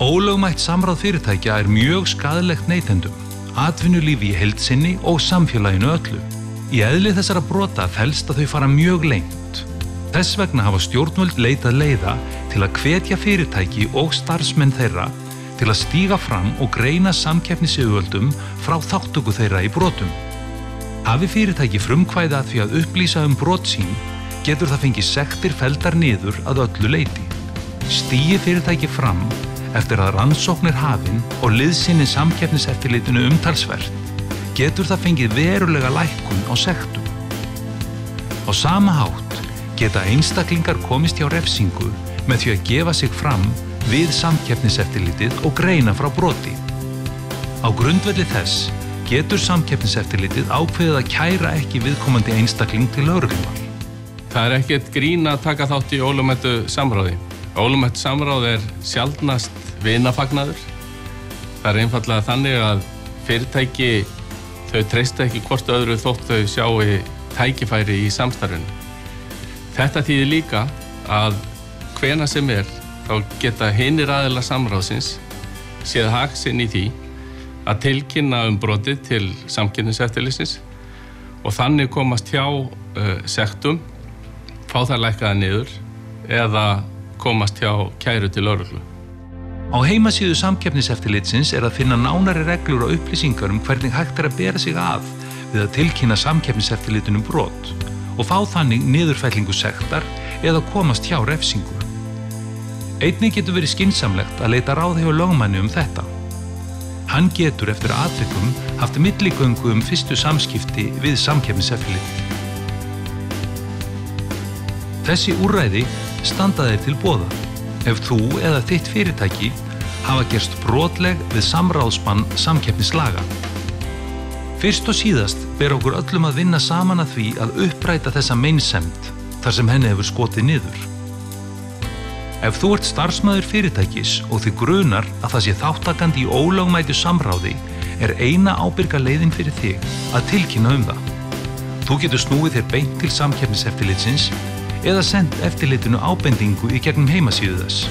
Ólögmætt samráð fyrirtækja mjög skaðlegt neytendum, atvinnulífi í heild sinni og samfélaginu öllu. Í eðli þessara brota felst að þau fara mjög lengt. Þess vegna hafa stjórnvöld leitað leiða til að hvetja fyrirtæki og starfsmenn þeirra til að stíga fram og greina samkeppnisyfirvöldum frá þátttöku þeirra í brotum. Hafi fyrirtæki frumkvæði að því að upplýsa brot sín, getur það fengið sektir felldar niður að öllu leyti. Stigi fyrirtæki fram eftir að rannsókn hafin og liðsinni samkeppniseftirlitinu umtalsvert, getur það fengið verulega lækkun á sektum. Á sama hátt geta einstaklingar komist hjá refsingu með því að gefa sig fram við samkeppniseftirlitið og greina frá broti. Á grundvelli þess getur samkeppniseftirlitið ákveðið að kæra ekki viðkomandi einstakling til lögreglunnar. Það ekkert grín að taka þátt í ólögmætu samráði. Ólögmætt samráð sjaldnast vinafagnaður. Það einfaldlega þannig að fyrirtæki þau treysta ekki hvort öðru þótt þau sjái tækifæri í samstarfinu. Þetta þýðir líka að hvenær sem þá geta hinir aðilar samráðsins séð hag sinn í því að tilkynna brotið til samkeppniseftirlitsins og þannig komast hjá sektum, fá þær lækkaðar niður eða komast hjá kæru til lögreglu. Á heimasíðu samkeppniseftirlitsins að finna nánari reglur og upplýsingar hvernig hægt að bera sig að við að tilkynna samkeppniseftirlitinu brot og fá þannig niðurfellingu sektar eða komast hjá refsingu. Einnig getur verið skynsamlegt að leita ráð hjá lögmanni þetta. Hann getur eftir atvikum haft milligöngu fyrstu samskipti við samkeppniseftirlitið. Þessi úrræði standa þeir til boða ef þú eða þitt fyrirtæki hafa gerst brotleg við samráðsbann samkeppnislaga. Fyrst og síðast ber okkur öllum að vinna saman að því að uppræta þessa meinsemd þar sem henni hefur skotið niður. Ef þú ert starfsmaður fyrirtækis og þig grunar að það sé þáttakandi í ólögmætu samráði, eina ábyrga leiðin fyrir þig að tilkynna það. Þú getur snúið þér beint til samkeppniseftirlitsins eða sent eftirlitinu ábendingu í gegnum heimasíðu þess.